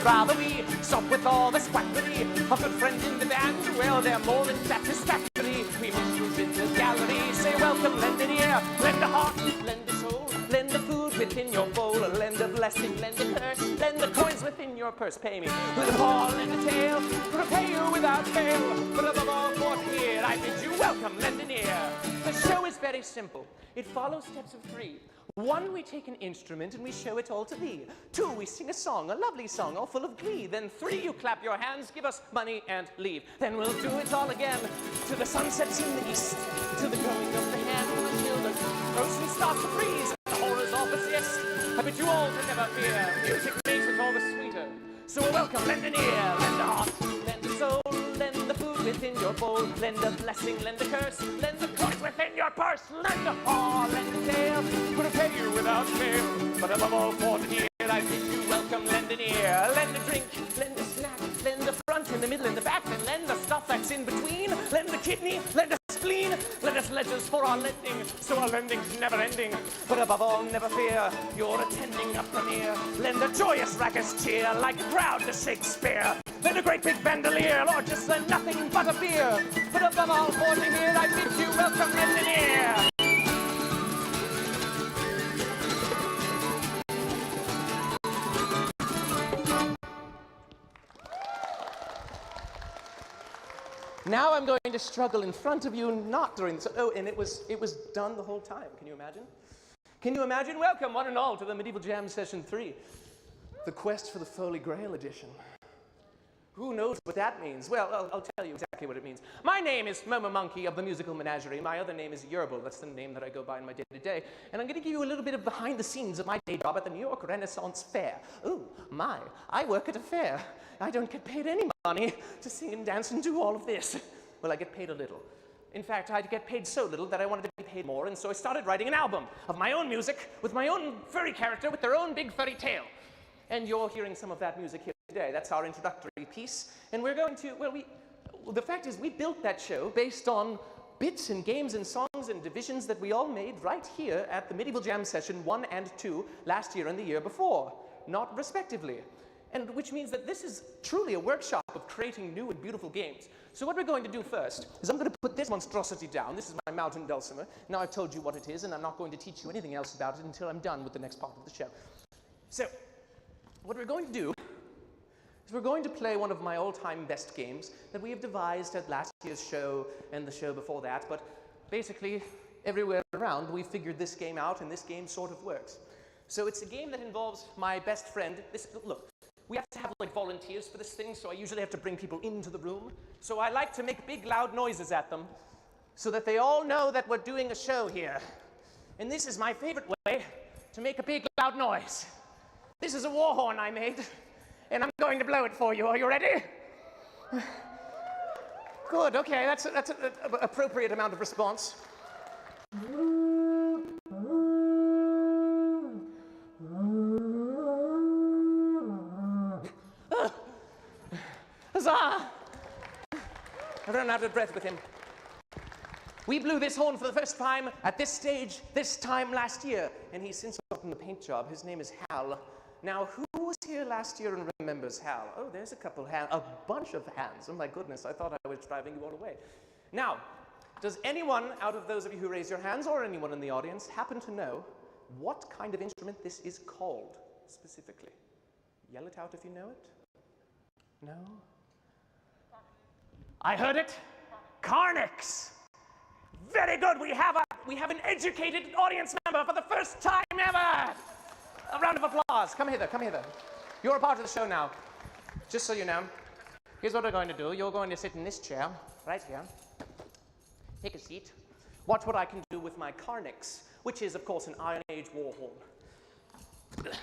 rather we stop with all this quackery? A good friend in the band, well, they're more than satisfactory. We minstrels in the gallery say welcome, lend an ear, lend a heart, lend a soul, lend the food within your bowl, lend a blessing, lend a curse, lend the coins within your purse. Pay me, lend a paw, lend a tail, repay you without fail. But above all, for here, I bid you welcome, lend an ear. The show is very simple. It follows steps of 3. 1, we take an instrument and we show it all to thee. 2, we sing a song, a lovely song, all full of glee. Then 3, you clap your hands, give us money and leave. Then we'll do it all again, till the sun sets in the east, till the going of the hand, until the ocean starts to freeze, and the horrors all persist. I bid you all to never fear, music makes it all the sweeter. So welcome, lend an ear, lend a heart, lend a soul, lend the food within your bowl, lend a blessing, lend a curse, lend the coins within your purse, lend a paw, lend a tail, we'll pay you without fail. But above all, for the dear, I bid you welcome, lend an ear, lend a drink, lend a snack, lend the front, in the middle, and the back, and lend the stuff that's in between, lend the kidney, lend a spleen, lend us ledgers for our lending, so our lending's never ending. But above all, never fear, you're attending a premiere. Lend a joyous raucous cheer, like a crowd to Shakespeare. Lend a great big bandolier, or just lend nothing but a beer. But above all, for the here, I bid you welcome, lend an ear. Now I'm going to struggle in front of you, not during this. Oh, and it was done the whole time. Can you imagine? Can you imagine? Welcome, one and all, to the Medieval Jam Session 3, the quest for the Holy Grail edition. Who knows what that means? Well, I'll tell you exactly what it means. My name is Momo Monkey of the Musical Menagerie. My other name is Yerbil. That's the name that I go by in my day-to-day. And I'm going to give you a little bit of behind the scenes of my day job at the New York Renaissance Fair. Ooh, my, I work at a fair. I don't get paid any money to sing and dance and do all of this. Well, I get paid a little. In fact, I get paid so little that I wanted to be paid more, and so I started writing an album of my own music with my own furry character with their own big furry tail. And you're hearing some of that music here today. That's our introductory piece. And we're going to, well, the fact is we built that show based on bits and games and songs and divisions that we all made right here at the Medieval Jam Session 1 and 2 last year and the year before, not respectively. And which means that this is truly a workshop of creating new and beautiful games. So what we're going to do first is I'm going to put this monstrosity down. This is my mountain dulcimer. Now I've told you what it is, and I'm not going to teach you anything else about it until I'm done with the next part of the show. So what we're going to do is we're going to play one of my all-time best games that we have devised at last year's show and the show before that. But basically, everywhere around, we figured this game out, and this game sort of works. So it's a game that involves my best friend. Look. We have to have like volunteers for this thing, so I usually have to bring people into the room. So I like to make big loud noises at them so that they all know that we're doing a show here. And this is my favorite way to make a big loud noise. This is a war horn I made, and I'm going to blow it for you. Are you ready? Good, okay, that's an appropriate amount of response. Huzzah! I've run out of breath with him. We blew this horn for the first time at this stage, this time last year, and he's since gotten the paint job. His name is Hal. Now, who was here last year and remembers Hal? Oh, there's a couple hands, a bunch of hands. Oh my goodness, I thought I was driving you all away. Now, does anyone out of those of you who raise your hands, or anyone in the audience, happen to know what kind of instrument this is called, specifically? Yell it out if you know it. No? I heard it. Carnix. Very good. We have an educated audience member for the first time ever. A round of applause. Come hither. Come hither. You're a part of the show now. Just so you know, here's what we're going to do. You're going to sit in this chair right here. Take a seat. Watch what I can do with my Carnix, which is, of course, an Iron Age war horn.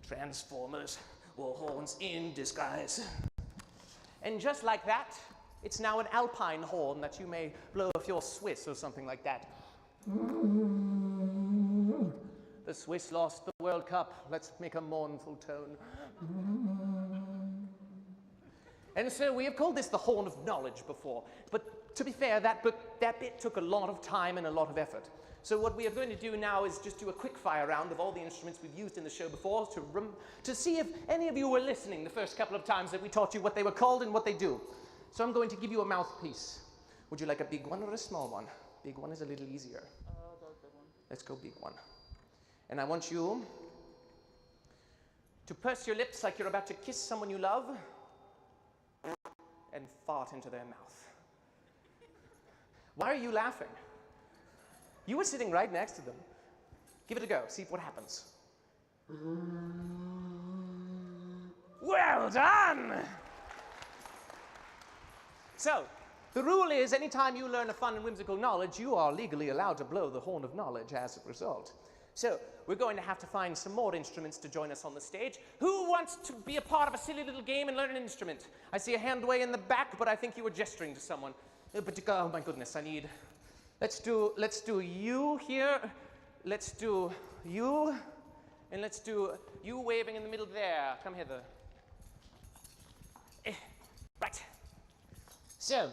Transformers, war horns in disguise. And just like that, it's now an alpine horn that you may blow if you're Swiss or something like that. The Swiss lost the World Cup. Let's make a mournful tone. And so we have called this the Horn of Knowledge before. But to be fair, that bit took a lot of time and a lot of effort. So what we are going to do now is just do a quick fire round of all the instruments we've used in the show before to see if any of you were listening the first couple of times that we taught you what they were called and what they do. So I'm going to give you a mouthpiece. Would you like a big one or a small one? Big one is a little easier. The big one. Let's go big one. And I want you to purse your lips like you're about to kiss someone you love and fart into their mouth. Why are you laughing? You were sitting right next to them. Give it a go. See what happens. Well done! So, the rule is anytime you learn a fun and whimsical knowledge, you are legally allowed to blow the horn of knowledge as a result. So, we're going to have to find some more instruments to join us on the stage. Who wants to be a part of a silly little game and learn an instrument? I see a hand way in the back, but I think you were gesturing to someone. But oh my goodness, let's do you here, let's do you, and let's do you waving in the middle there. Come hither. Right. So,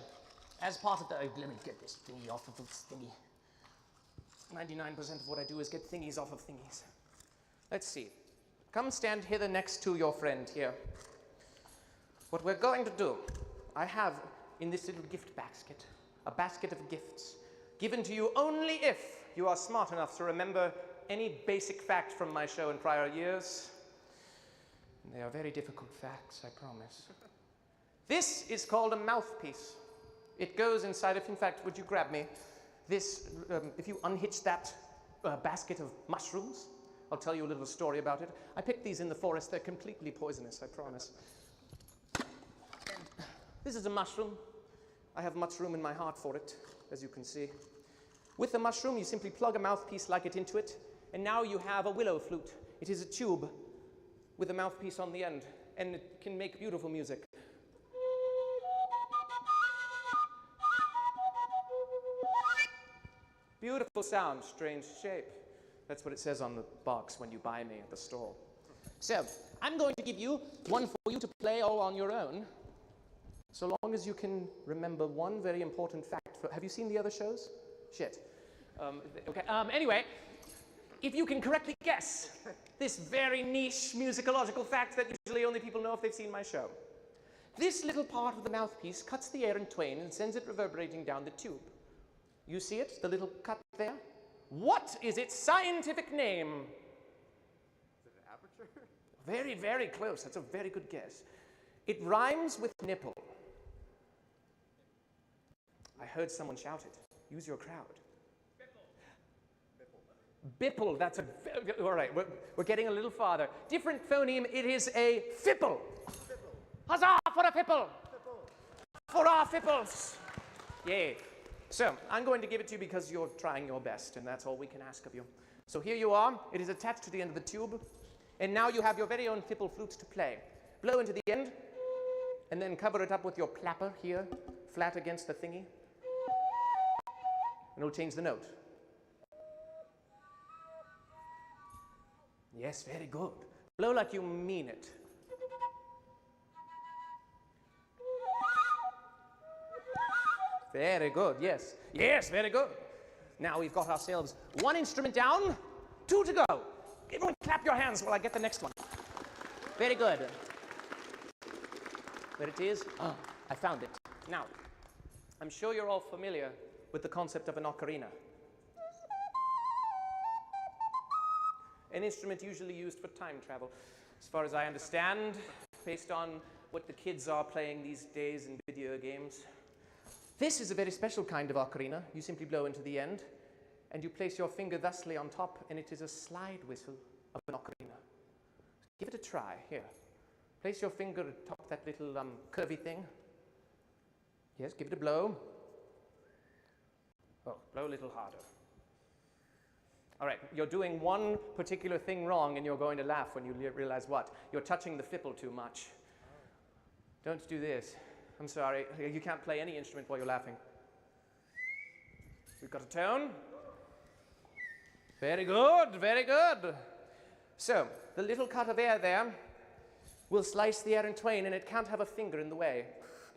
as part of the, let me get this thingy off of this thingy. 99% of what I do is get thingies off of thingies. Let's see. Come stand hither next to your friend here. What we're going to do, I have in this little gift basket, a basket of gifts, given to you only if you are smart enough to remember any basic fact from my show in prior years. And they are very difficult facts, I promise. This is called a mouthpiece. It goes inside of, in fact, would you grab me? This, if you unhitch that basket of mushrooms, I'll tell you a little story about it. I picked these in the forest. They're completely poisonous, I promise. And this is a mushroom. I have much room in my heart for it, as you can see. With the mushroom, you simply plug a mouthpiece like it into it, and now you have a willow flute. It is a tube with a mouthpiece on the end, and it can make beautiful music. Beautiful sound, strange shape. That's what it says on the box when you buy me at the store. So, I'm going to give you one for you to play all on your own, so long as you can remember one very important fact. Have you seen the other shows? Shit. Okay. Anyway, if you can correctly guess this very niche musicological fact that usually only people know if they've seen my show. This little part of the mouthpiece cuts the air in twain and sends it reverberating down the tube. You see it, the little cut there? What is its scientific name? Is it an aperture? Very, very close. That's a very good guess. It rhymes with nipple. I heard someone shout it. Use your crowd. Bipple. That's a... All right, we're getting a little farther. Different phoneme. It is a fipple. Huzzah for a fipple. For our fipples. Yay. So, I'm going to give it to you because you're trying your best, and that's all we can ask of you. So here you are. It is attached to the end of the tube. And now you have your very own fipple flute to play. Blow into the end, and then cover it up with your plapper here, flat against the thingy. And it'll change the note. Yes, very good. Blow like you mean it. Very good, yes. Yes, very good. Now we've got ourselves one instrument down, two to go. Everyone clap your hands while I get the next one. Very good. There it is. Oh, I found it. Now, I'm sure you're all familiar with the concept of an ocarina. An instrument usually used for time travel. As far as I understand, based on what the kids are playing these days in video games. This is a very special kind of ocarina. You simply blow into the end, and you place your finger thusly on top, and it is a slide whistle of an ocarina. Give it a try. Here. Place your finger atop that little curvy thing. Yes, give it a blow. Oh, blow a little harder. All right, you're doing one particular thing wrong, and you're going to laugh when you realize what? You're touching the fipple too much. Don't do this. I'm sorry, you can't play any instrument while you're laughing. We've got a tone. Very good, very good. So, the little cut of air there will slice the air in twain, and it can't have a finger in the way,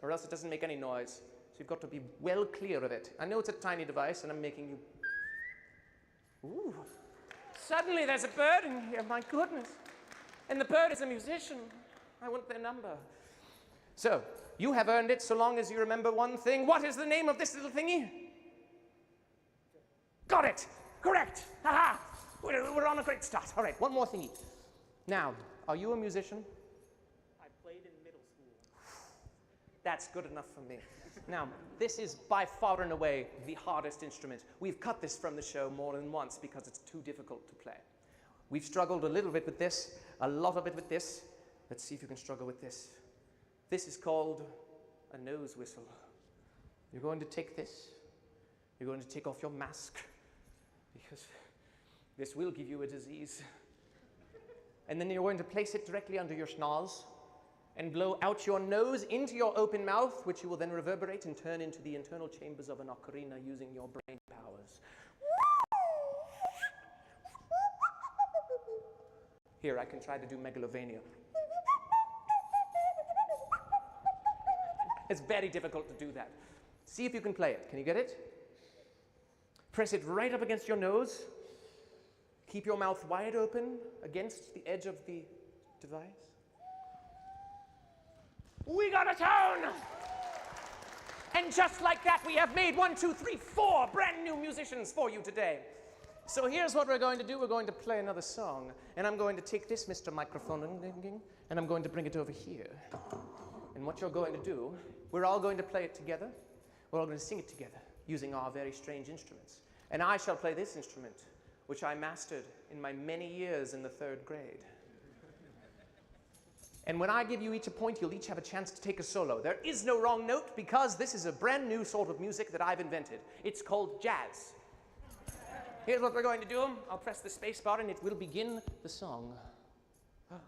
or else it doesn't make any noise. So you've got to be well clear of it. I know it's a tiny device, and I'm making you... Ooh. Suddenly there's a bird in here, my goodness. And the bird is a musician. I want their number. So, you have earned it so long as you remember one thing. What is the name of this little thingy? Got it! Correct! Ha-ha! We're on a great start. All right, one more thingy. Now, are you a musician? I played in middle school. That's good enough for me. Now, this is by far and away the hardest instrument. We've cut this from the show more than once because it's too difficult to play. We've struggled a little bit with this, a lot of it with this. Let's see if you can struggle with this. This is called a nose whistle. You're going to take this. You're going to take off your mask because this will give you a disease. And then you're going to place it directly under your schnoz and blow out your nose into your open mouth, which you will then reverberate and turn into the internal chambers of an ocarina using your brain powers. Here, I can try to do megalovania. It's very difficult to do that. See if you can play it. Can you get it? Press it right up against your nose. Keep your mouth wide open against the edge of the device. We got a tone! And just like that, we have made 1, 2, 3, 4 brand new musicians for you today. So here's what we're going to do. We're going to play another song. And I'm going to take this, Mr. Microphone, and I'm going to bring it over here. And what you're going to do, we're all going to play it together. We're all going to sing it together using our very strange instruments. And I shall play this instrument, which I mastered in my many years in the 3rd grade. And when I give you each a point, you'll each have a chance to take a solo. There is no wrong note because this is a brand new sort of music that I've invented. It's called jazz. Here's what we're going to do. I'll press the space bar and it will begin the song. And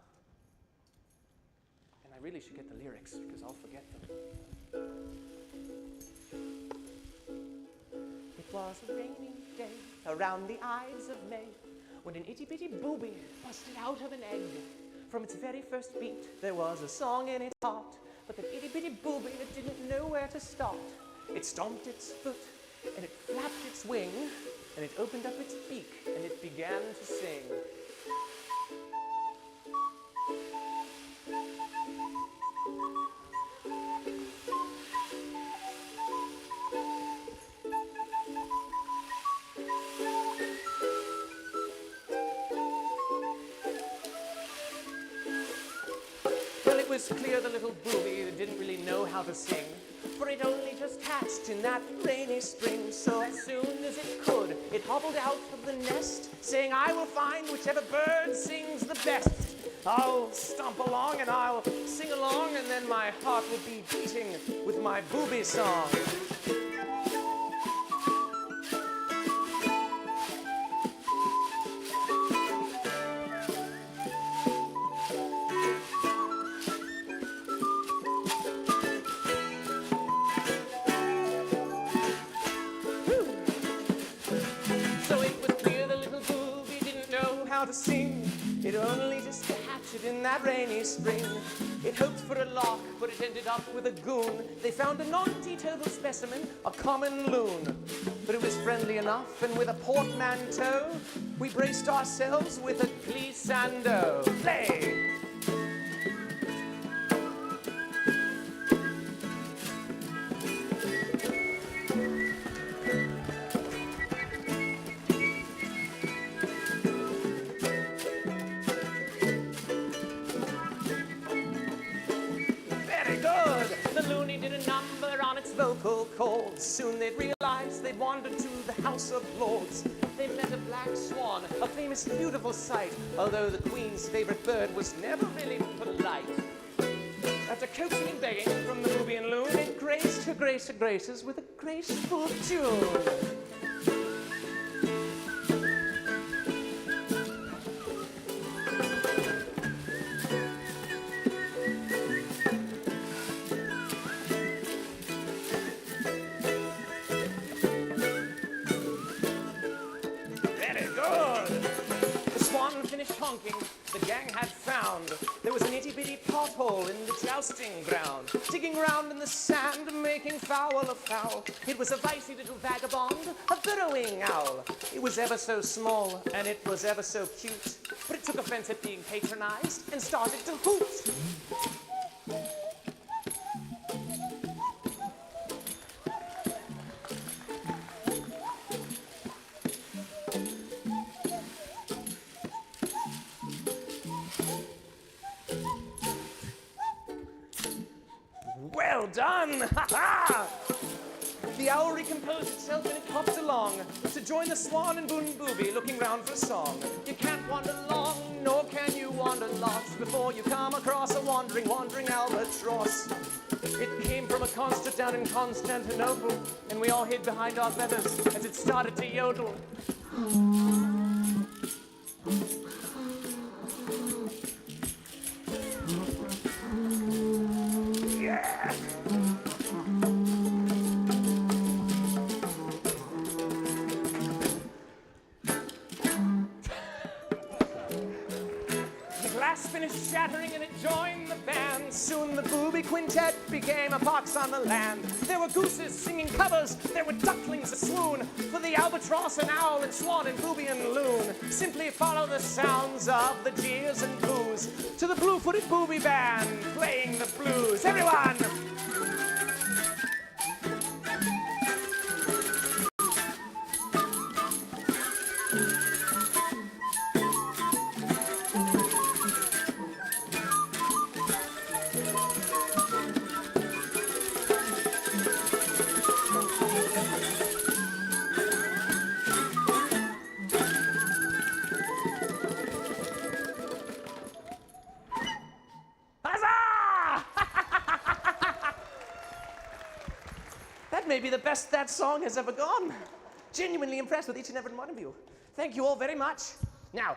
I really should get the lyrics because I'll forget them. It was a rainy day around the Ides of May when an itty-bitty booby busted out of an egg. From its very first beat, there was a song in its heart, but that itty-bitty booby that didn't know where to start. It stomped its foot, and it flapped its wing, and it opened up its beak, and it began to sing. It was clear the little booby didn't really know how to sing, for it only just hatched in that rainy spring. So as soon as it could, it hobbled out of the nest, saying, I will find whichever bird sings the best. I'll stomp along and I'll sing along, and then my heart will be beating with my booby song. To sing, it only just hatched in that rainy spring. It hoped for a lark, but it ended up with a goon. They found a non-teetotal specimen, a common loon. But it was friendly enough, and with a portmanteau, we braced ourselves with a glissando. Play! Vocal cords. Soon they'd realize they'd wandered to the House of Lords. They met a black swan, a famous, beautiful sight, although the Queen's favorite bird was never really polite. After coaxing and begging from the booby and loon, it graced her graces with a graceful tune. The gang had found there was an itty-bitty itty pothole in the jousting ground, digging round in the sand, making foul of foul. It was a vicey little vagabond, a burrowing owl. It was ever so small, and it was ever so cute, but it took offense at being patronized and started to hoot. Well done! Ha ha! The owl recomposed itself and it hopped along to join the swan and boon booby looking round for a song. You can't wander long, nor can you wander lost before you come across a wandering albatross. It came from a concert down in Constantinople, and we all hid behind our feathers as it started to yodel. Yeah! The glass finished shattering and it joined the band. Soon the booby quintet became a pox on the land. There were gooses singing covers, there were ducklings a swoon. For the albatross and owl and swan and booby and loon simply follow the sounds of the jeers and boos to the blue-footed booby band playing the blues. Everyone! That may be the best that song has ever gone. Genuinely impressed with each and every one of you. Thank you all very much. Now,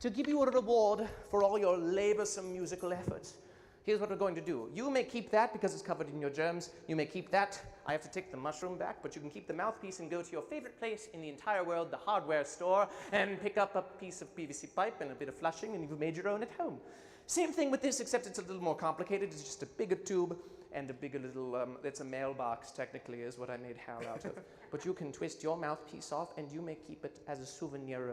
to give you a reward for all your laborsome musical efforts, here's what we're going to do. You may keep that because it's covered in your germs. You may keep that. I have to take the mushroom back, but you can keep the mouthpiece and go to your favorite place in the entire world, the hardware store, and pick up a piece of PVC pipe and a bit of flushing, and you've made your own at home. Same thing with this, except it's a little more complicated. It's just a bigger tube and a bigger little, it's a mailbox, technically, is what I made Hal out of. But you can twist your mouthpiece off, and you may keep it as a souvenir.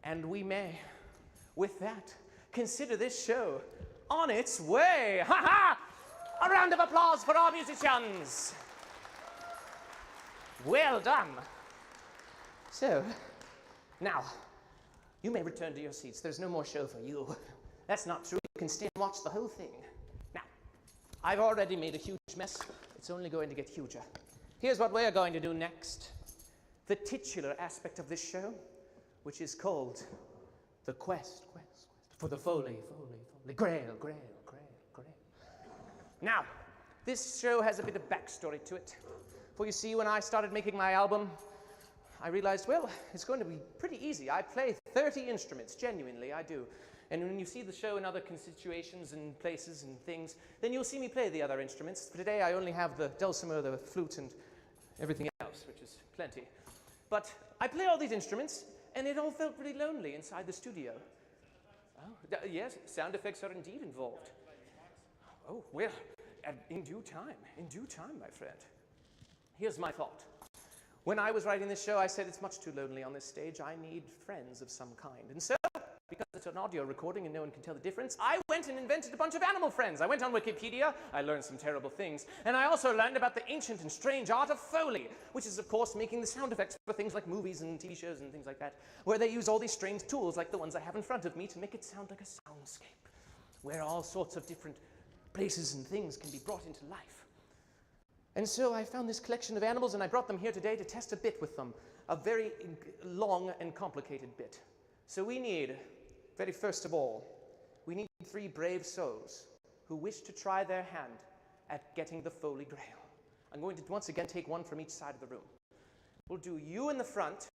And we may, with that, consider this show on its way. Ha ha! A round of applause for our musicians. Well done. So, now, you may return to your seats. There's no more show for you. That's not true. You can stay and watch the whole thing. Now, I've already made a huge mess. It's only going to get huger. Here's what we're going to do next. The titular aspect of this show, which is called the quest for the Foley, Grail. Now, this show has a bit of backstory to it. For you see, when I started making my album, I realized, well, it's going to be pretty easy. I play 30 instruments, genuinely, I do. And when you see the show in other situations and places and things, then you'll see me play the other instruments. For today, I only have the dulcimer, the flute, and everything else, which is plenty. But I play all these instruments, and it all felt pretty lonely inside the studio. Oh, yes, sound effects are indeed involved. Oh, well, in due time, my friend. Here's my thought. When I was writing this show, I said it's much too lonely on this stage. I need friends of some kind. And so, because it's an audio recording and no one can tell the difference, I went and invented a bunch of animal friends. I went on Wikipedia, I learned some terrible things, and I also learned about the ancient and strange art of Foley, which is, of course, making the sound effects for things like movies and TV shows and things like that, where they use all these strange tools like the ones I have in front of me to make it sound like a soundscape, where all sorts of different places and things can be brought into life. And so I found this collection of animals, and I brought them here today to test a bit with them, a very long and complicated bit. So we need, very first of all, we need 3 brave souls who wish to try their hand at getting the Foley Grail. I'm going to once again take one from each side of the room. We'll do you in the front.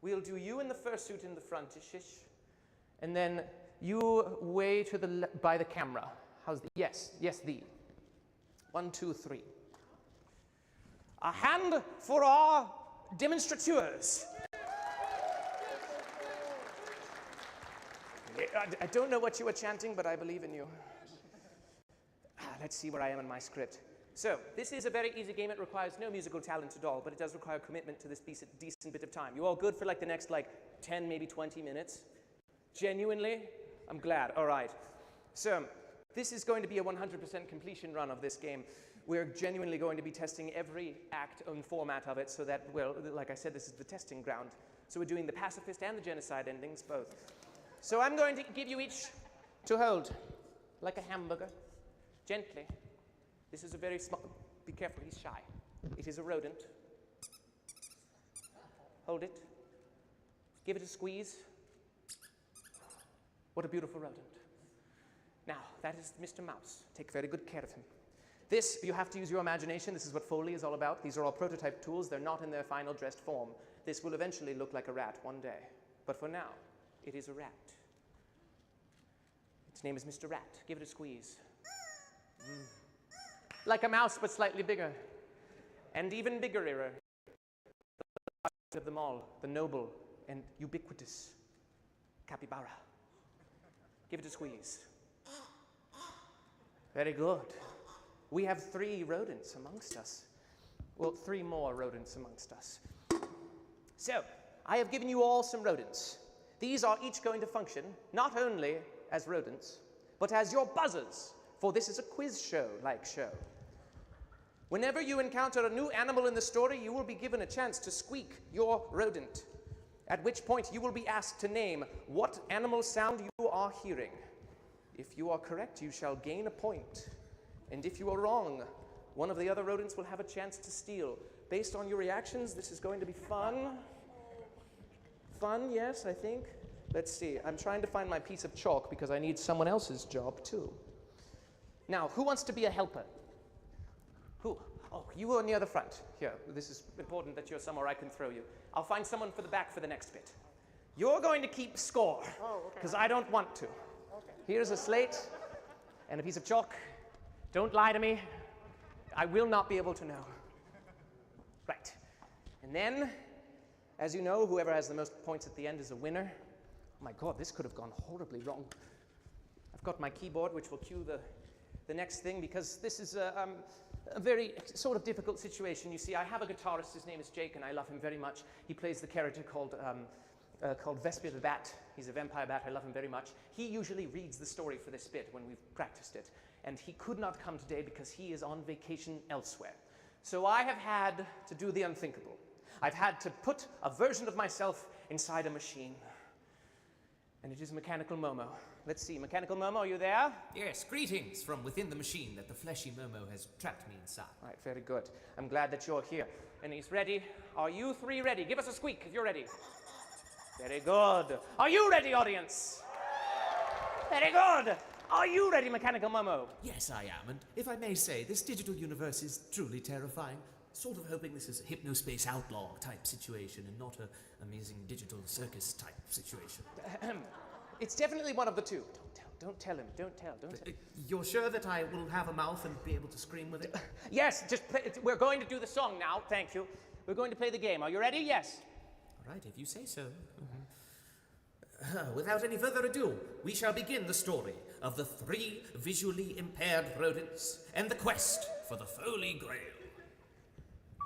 We'll do you in the fursuit in the front-ish, and then you way to the by the camera. How's the? Yes, thee. 1, 2, 3. A hand for our demonstrateurs. I don't know what you were chanting, but I believe in you. Let's see where I am in my script. So, this is a very easy game. It requires no musical talent at all, but it does require commitment to this decent bit of time. You all good for like the next 10, maybe 20 minutes? Genuinely? I'm glad. All right. So, this is going to be a 100% completion run of this game. We're genuinely going to be testing every act and format of it so that, well, like I said, this is the testing ground. So we're doing the pacifist and the genocide endings, both. So I'm going to give you each to hold, like a hamburger, gently. This is a very small, be careful, he's shy. It is a rodent. Hold it. Give it a squeeze. What a beautiful rodent. Now, that is Mr. Mouse. Take very good care of him. This, you have to use your imagination. This is what Foley is all about. These are all prototype tools. They're not in their final dressed form. This will eventually look like a rat one day. But for now, it is a rat. Its name is Mr. Rat. Give it a squeeze. Like a mouse, but slightly bigger. And even bigger of them all, the noble and ubiquitous capybara. Give it a squeeze. Very good. We have 3 rodents amongst us. Well, 3 more rodents amongst us. So, I have given you all some rodents. These are each going to function not only as rodents, but as your buzzers, for this is a quiz show-like show. Whenever you encounter a new animal in the story, you will be given a chance to squeak your rodent, at which point you will be asked to name what animal sound you are hearing. If you are correct, you shall gain a point. And if you are wrong, one of the other rodents will have a chance to steal. Based on your reactions, this is going to be fun. Fun, yes, I think. Let's see. I'm trying to find my piece of chalk because I need someone else's job, too. Now, who wants to be a helper? Who? Oh, you are near the front. Here, this is important that you're somewhere I can throw you. I'll find someone for the back for the next bit. You're going to keep score, because I don't want to. Okay. Here's a slate and a piece of chalk. Don't lie to me. I will not be able to know. Right. And then, as you know, whoever has the most points at the end is a winner. Oh my God, this could have gone horribly wrong. I've got my keyboard, which will cue the next thing, because this is a very sort of difficult situation. You see, I have a guitarist. His name is Jake, and I love him very much. He plays the character called Vesper the Bat. He's a vampire bat. I love him very much. He usually reads the story for this bit when we've practiced it. And he could not come today because he is on vacation elsewhere. So I have had to do the unthinkable. I've had to put a version of myself inside a machine. And it is Mechanical Momo. Let's see, Mechanical Momo, are you there? Yes, greetings from within the machine that the fleshy Momo has trapped me inside. All right, very good. I'm glad that you're here. And he's ready. Are you 3 ready? Give us a squeak if you're ready. Very good. Are you ready, audience? Very good. Are you ready, Mechanical Momo? Yes, I am, and if I may say, this digital universe is truly terrifying. Sort of hoping this is a hypnospace outlaw type situation and not an amazing digital circus type situation. It's definitely one of the two. Don't tell him. Don't tell. You're sure that I will have a mouth and be able to scream with it? Yes, just play. We're going to do the song now. Thank you. We're going to play the game. Are you ready? Yes. All right, if you say so. Without any further ado, we shall begin the story of the 3 visually impaired rodents and the quest for the Holy Grail.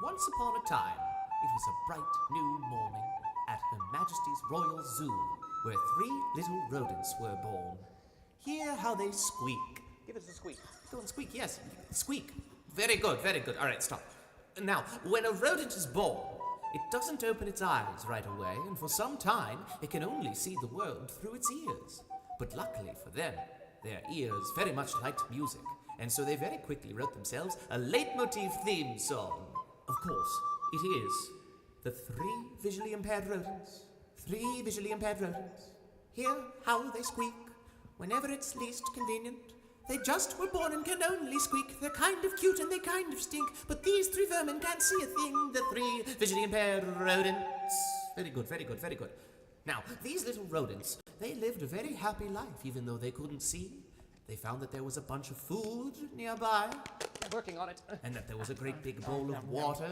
Once upon a time, it was a bright new morning at Her Majesty's Royal Zoo, where 3 little rodents were born. Hear how they squeak. Give us a squeak. Go and squeak, yes. Squeak. Very good, very good. All right, stop. Now, when a rodent is born, it doesn't open its eyes right away, and for some time, it can only see the world through its ears. But luckily for them, their ears very much liked music, and so they very quickly wrote themselves a leitmotif theme song. Of course, it is the 3 visually impaired rodents. 3 visually impaired rodents. Hear how they squeak whenever it's least convenient. They just were born and can only squeak. They're kind of cute and they kind of stink, but these 3 vermin can't see a thing. The 3 visually impaired rodents. Very good, very good, very good. Now, these little rodents, they lived a very happy life, even though they couldn't see. They found that there was a bunch of food nearby. Working on it. And that there was a great big bowl of water.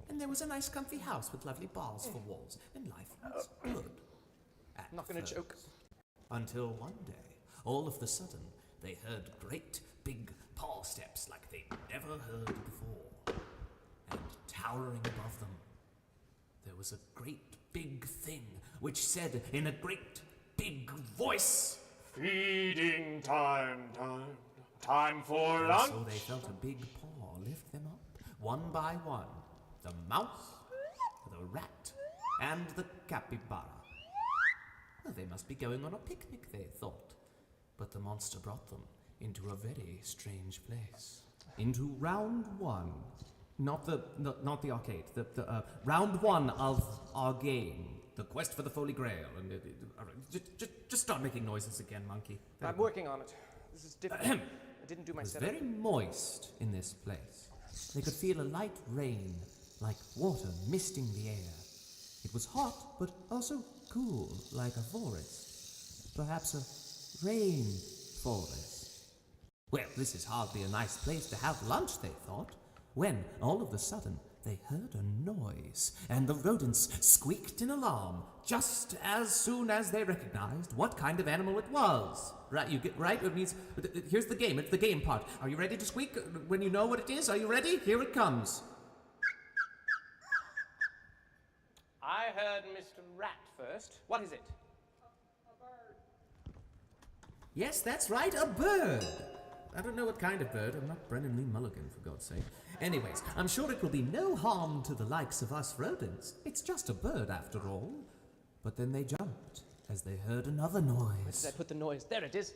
And there was a nice comfy house with lovely bars for walls. And life was good. I'm not going to joke. until one day, all of a sudden, they heard great big paw steps like they'd never heard before. And towering above them, there was a great big thing which said in a great big voice, Feeding time, time for and lunch. so they felt a big paw lift them up, one by one. The mouse, the rat, and the capybara. Well, they must be going on a picnic, they thought. But the monster brought them into a very strange place. Into round one. Not the arcade. The round one of our game. The quest for the Holy Grail. And all right, just start making noises again, monkey. I'm working on it. This is difficult. I didn't do my It was setup. very moist in this place. They could feel a light rain, like water misting the air. It was hot, but also cool, like a forest. Perhaps a rain forest. Well, this is hardly a nice place to have lunch, they thought, when, all of a sudden, they heard a noise, and the rodents squeaked in alarm, just as soon as they recognized what kind of animal it was. Right, you get right? It means, here's the game, it's the game part. Are you ready to squeak when you know what it is? Are you ready? Here it comes. I heard Mr. Rat first. What is it? Yes, that's right, a bird. I don't know what kind of bird. I'm not Brennan Lee Mulligan, for God's sake. Anyways, I'm sure it will be no harm to the likes of us rodents. It's just a bird, after all. But then they jumped as they heard another Where did noise. I put the noise? There it is.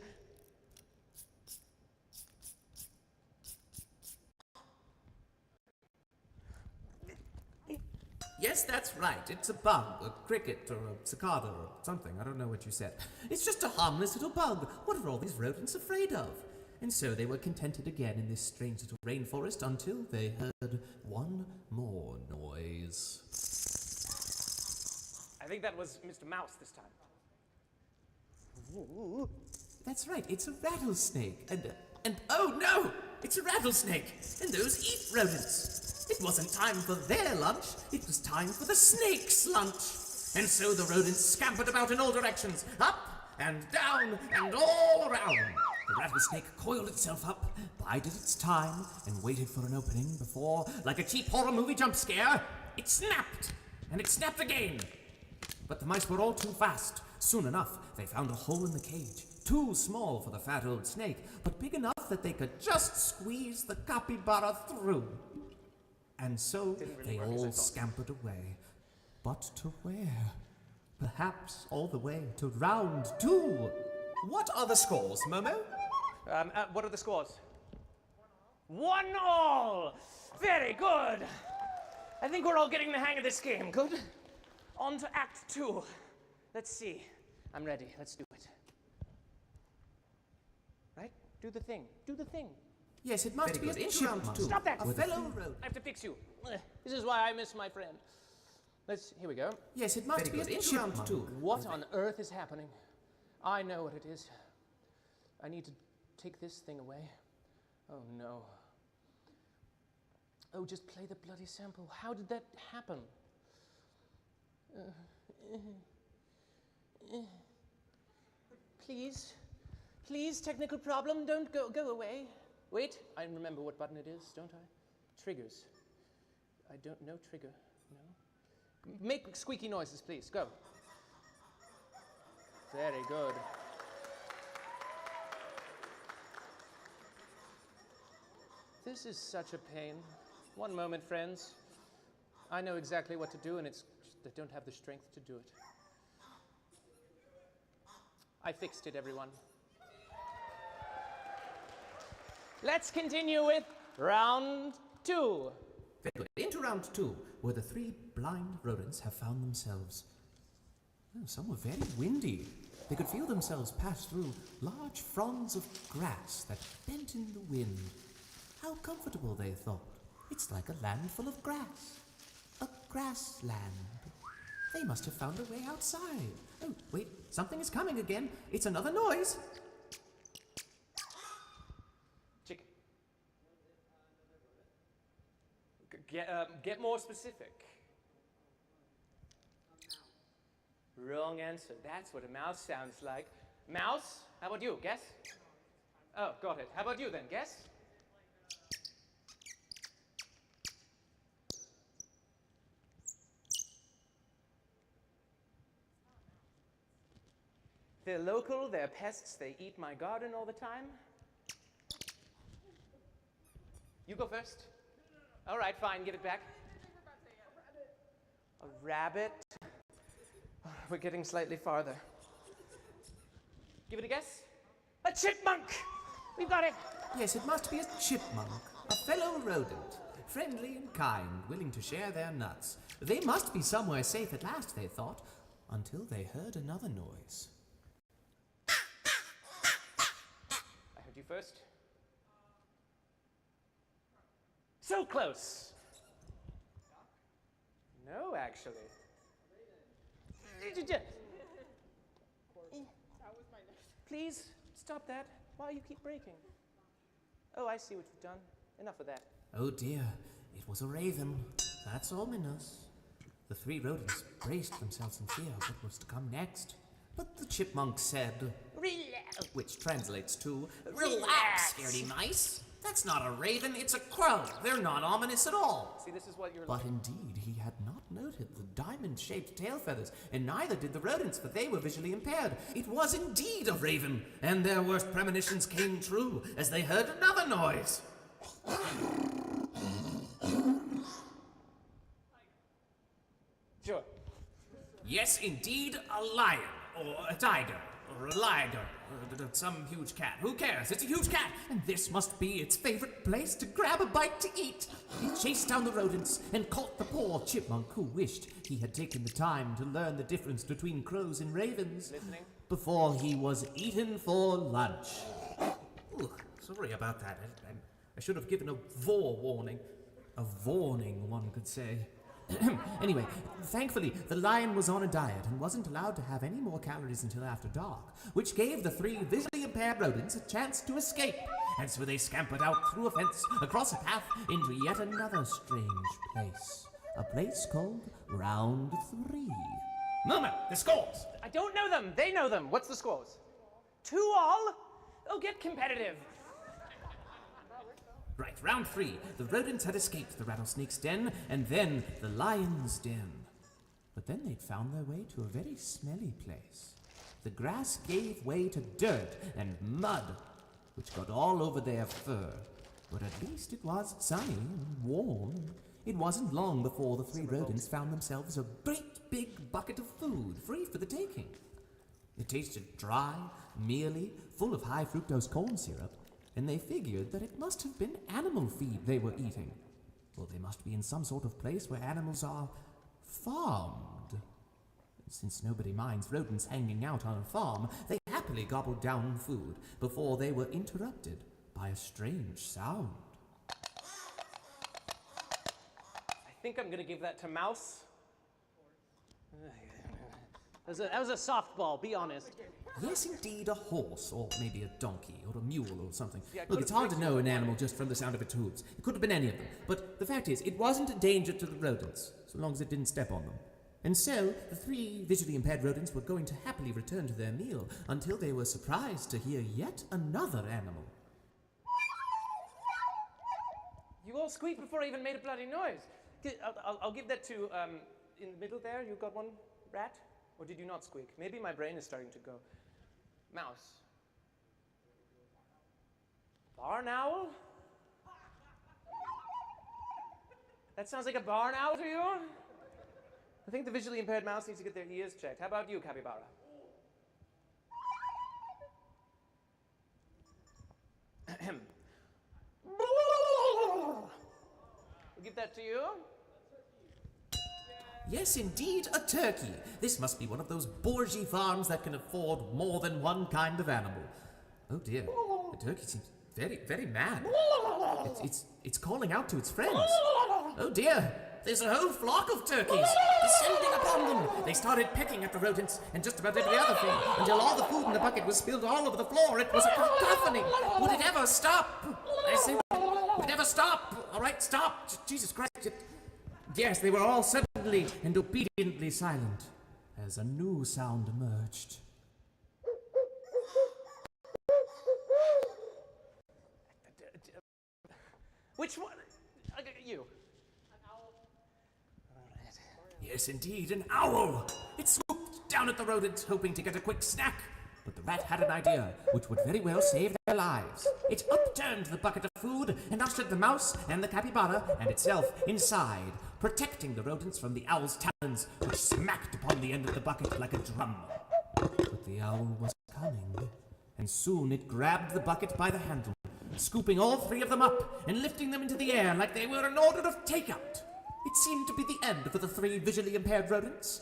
Yes, that's right. It's a bug, a cricket, or a cicada, or something. I don't know what you said. It's just a harmless little bug. What are all these rodents afraid of? And so they were contented again in this strange little rainforest until they heard one more noise. I think that was Mr. Mouse this time. That's right, it's a rattlesnake. And oh no! It's a rattlesnake! And those eat rodents! It wasn't time for their lunch, it was time for the snake's lunch! And so the rodents scampered about in all directions, up and down and all around. The rattlesnake coiled itself up, bided its time, and waited for an opening before, like a cheap horror movie jump scare, it snapped! And it snapped again! But the mice were all too fast. Soon enough, they found a hole in the cage, too small for the fat old snake, but big enough that they could just squeeze the capybara through. And so they all scampered away. But to where? Perhaps all the way to round two. What are the scores, Momo? What are the scores? 1-1. Very good. I think we're all getting the hang of this game. Good. On to Act 2. Let's see. I'm ready. Let's do it. Right? Do the thing. Do the thing. Yes, it must be a chipmunk. Stop that! A fellow rodent. I have to fix you. This is why I miss my friend. Here we go. Yes, it must be a chipmunk. What on earth is happening? I know what it is. I need to take this thing away. Oh no. Oh, just play the bloody sample. How did that happen? Please? Please, technical problem, don't go away. Wait, I remember what button it is, don't I? Triggers. I don't know trigger, no? Make squeaky noises, please, go. Very good. This is such a pain. One moment, friends. I know exactly what to do, and it's just I don't have the strength to do it. I fixed it, everyone. Let's continue with round 2. Very good. Into round 2, where the 3 blind rodents have found themselves. Oh, some were very windy. They could feel themselves pass through large fronds of grass that bent in the wind. How comfortable, they thought. It's like a land full of grass. A grassland. They must have found a way outside. Oh, wait, something is coming again. It's another noise. Chick. Get more specific. Wrong answer. That's what a mouse sounds like. Mouse, how about you? Guess? Oh, got it. How about you then? Guess? They're local, they're pests, they eat my garden all the time. You go first. All right, fine, give it back. A rabbit? Oh, we're getting slightly farther. Give it a guess. A chipmunk! We've got it! Yes, it must be a chipmunk, a fellow rodent, friendly and kind, willing to share their nuts. They must be somewhere safe at last, they thought, until they heard another noise. I heard you first. So close! No, actually. Please, stop that. Why you keep breaking? Oh, I see what you've done. Enough of that. Oh dear, it was a raven. That's ominous. The three rodents braced themselves in fear of what was to come next. But the chipmunk said, Relax. which translates to, "Relax, scaredy mice. That's not a raven, it's a crow. They're not ominous at all." See, this is what you're But like. indeed, he had not noted the diamond-shaped tail feathers, and neither did the rodents, for they were visually impaired. It was indeed a raven, and their worst premonitions came true as they heard another noise. Sure. Yes, indeed, a lion, or a tiger, or a liger, or some huge cat. Who cares? It's a huge cat, and this must be its favorite place to grab a bite to eat. He chased down the rodents and caught the poor chipmunk who wished he had taken the time to learn the difference between crows and ravens Listening? before he was eaten for lunch. Ooh, sorry about that. I should have given a forewarning. A warning, one could say. Anyway, thankfully, the lion was on a diet and wasn't allowed to have any more calories until after dark, which gave the three visually impaired rodents a chance to escape. And so they scampered out through a fence, across a path, into yet another strange place. A place called Round 3. Mama, the scores! I don't know them. They know them. What's the scores? 2-2? Oh, get competitive. Right, round 3. The rodents had escaped the rattlesnake's den, and then the lion's den. But then they'd found their way to a very smelly place. The grass gave way to dirt and mud, which got all over their fur. But at least it was sunny and warm. It wasn't long before the three rodents found themselves a great big bucket of food, free for the taking. It tasted dry, mealy, full of high fructose corn syrup, and they figured that it must have been animal feed they were eating. Well, they must be in some sort of place where animals are farmed. Since nobody minds rodents hanging out on a farm, they happily gobbled down food before they were interrupted by a strange sound. I think I'm going to give that to Mouse. That was a softball, be honest. Yes, indeed, a horse, or maybe a donkey, or a mule, or something. Yeah, Look, it's hard to know an animal just from the sound of its hooves. It could have been any of them. But the fact is, it wasn't a danger to the rodents, so long as it didn't step on them. And so, the three visually impaired rodents were going to happily return to their meal until they were surprised to hear yet another animal. You all squeaked before I even made a bloody noise. I'll give that to, in the middle there, you got one, rat? Or did you not squeak? Maybe my brain is starting to go. Mouse. Barn owl? That sounds like a barn owl to you? I think the visually impaired mouse needs to get their ears checked. How about you, capybara? Ahem. We'll give that to you. Yes, indeed, a turkey. This must be one of those bourgeois farms that can afford more than one kind of animal. Oh dear, the turkey seems very, very mad. It's calling out to its friends. Oh dear, there's a whole flock of turkeys descending upon them. They started pecking at the rodents and just about every other thing until all the food in the bucket was spilled all over the floor. It was a cacophony. Would it ever stop? I say, would it ever stop? All right, stop. Jesus Christ. Yes, they were all suddenly and obediently silent as a new sound emerged. Which one? You. Yes, indeed, an owl! It swooped down at the rodent, hoping to get a quick snack. But the rat had an idea, which would very well save their lives. It upturned the bucket of food and ushered the mouse and the capybara and itself inside, protecting the rodents from the owl's talons, which smacked upon the end of the bucket like a drum. But the owl was coming, and soon it grabbed the bucket by the handle, scooping all three of them up and lifting them into the air like they were an order of takeout. It seemed to be the end for the three visually impaired rodents.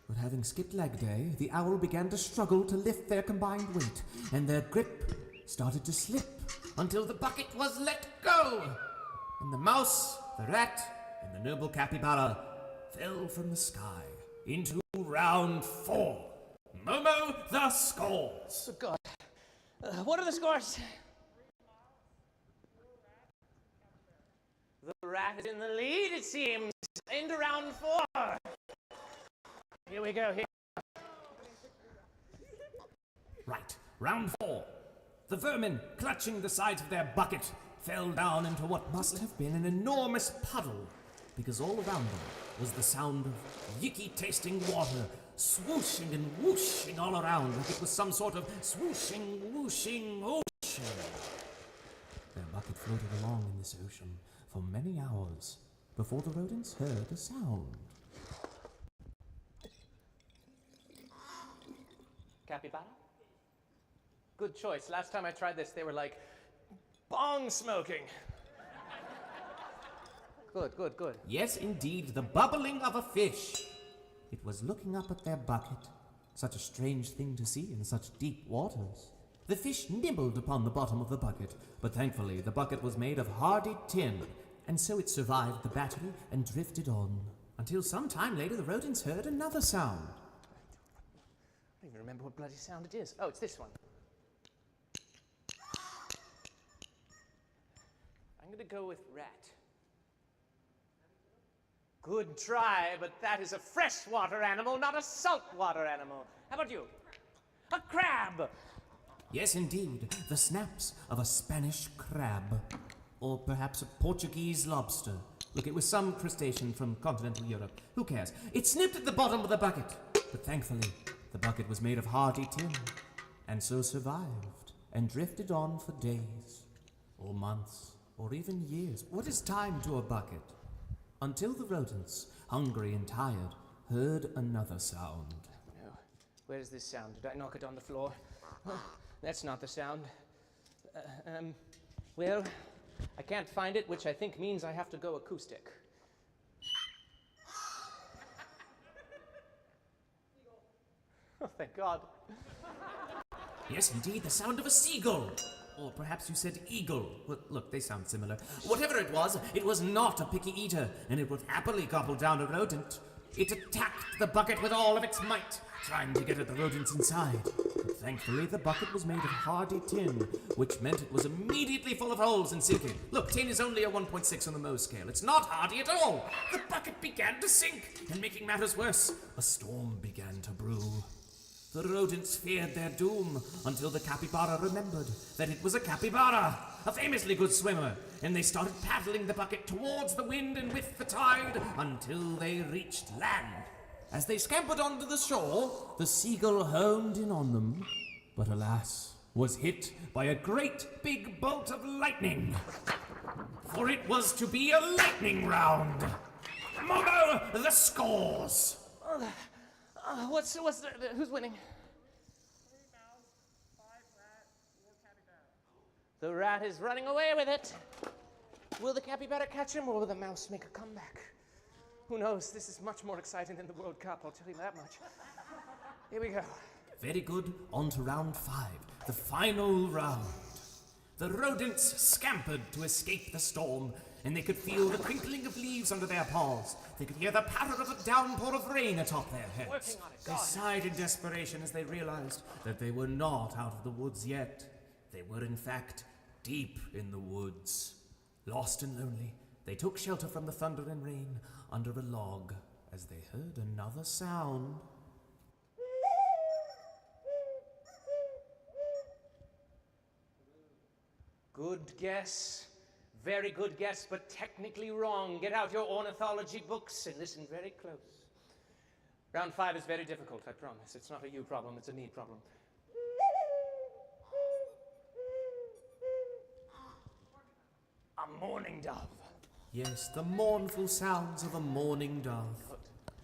But having skipped leg day, the owl began to struggle to lift their combined weight, and their grip started to slip until the bucket was let go. And the mouse, the rat, and the noble capybara fell from the sky into round 4. Momo, the scores. Oh, God. What are the scores? The rat is in the lead, it seems. Into round 4. Here we go. Here. Right, round 4. The vermin, clutching the sides of their bucket, fell down into what must have been an enormous puddle, because all around them was the sound of yicky-tasting water swooshing and whooshing all around like it was some sort of swooshing, whooshing ocean. Their bucket floated along in this ocean for many hours before the rodents heard a sound. Capybara? Good choice. Last time I tried this, they were like bong smoking. Good. Yes, indeed, the bubbling of a fish. It was looking up at their bucket. Such a strange thing to see in such deep waters. The fish nibbled upon the bottom of the bucket, but thankfully the bucket was made of hardy tin, and so it survived the battery and drifted on. Until some time later, the rodents heard another sound. I don't even remember what bloody sound it is. Oh, it's this one. I'm going to go with rat. Good try, but that is a freshwater animal, not a saltwater animal. How about you? A crab! Yes, indeed, the snaps of a Spanish crab. Or perhaps a Portuguese lobster. Look, it was some crustacean from continental Europe. Who cares? It snipped at the bottom of the bucket. But thankfully, the bucket was made of hardy tin, and so survived, and drifted on for days, or months, or even years. What is time to a bucket? Until the rodents, hungry and tired, heard another sound. No. Where's this sound? Did I knock it on the floor? Oh, that's not the sound. Well, I can't find it, which I think means I have to go acoustic. Oh, thank God. Yes, indeed, the sound of a seagull. Or perhaps you said eagle. Well, look, they sound similar. Whatever it was not a picky eater, and it would happily gobble down a rodent. It attacked the bucket with all of its might, trying to get at the rodents inside. But thankfully, the bucket was made of hardy tin, which meant it was immediately full of holes and sinking. Look, tin is only a 1.6 on the Mohs scale. It's not hardy at all. The bucket began to sink, and making matters worse, a storm began to brew. The rodents feared their doom until the capybara remembered that it was a capybara, a famously good swimmer, and they started paddling the bucket towards the wind and with the tide until they reached land. As they scampered onto the shore, the seagull homed in on them, but alas, was hit by a great big bolt of lightning. For it was to be a lightning round. Momo, the scores! Who's winning? 3 mouse, 5 rat, 4 capybara. The rat is running away with it. Will the capybara catch him, or will the mouse make a comeback? Who knows? This is much more exciting than the World Cup, I'll tell you that much. Here we go. Very good. On to round 5, the final round. The rodents scampered to escape the storm, and they could feel the crinkling of leaves under their paws. They could hear the patter of a downpour of rain atop their heads. Working on it, They God. sighed in desperation as they realized that they were not out of the woods yet. They were, in fact, deep in the woods. Lost and lonely, they took shelter from the thunder and rain under a log as they heard another sound. Good guess. Very good guess, but technically wrong. Get out your ornithology books and listen very close. Round 5 is very difficult, I promise. It's not a you problem, it's a me problem. A mourning dove. Yes, the mournful sounds of a mourning dove.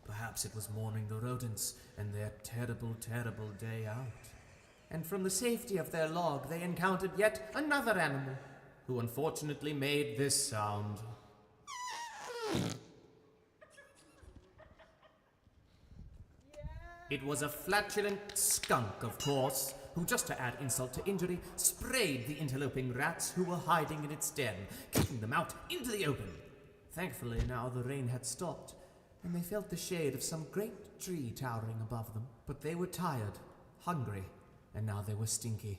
Perhaps it was mourning the rodents and their terrible, terrible day out. And from the safety of their log, they encountered yet another animal, who unfortunately made this sound. It was a flatulent skunk, of course, who, just to add insult to injury, sprayed the interloping rats who were hiding in its den, kicking them out into the open. Thankfully, now the rain had stopped, and they felt the shade of some great tree towering above them. But they were tired, hungry, and now they were stinky.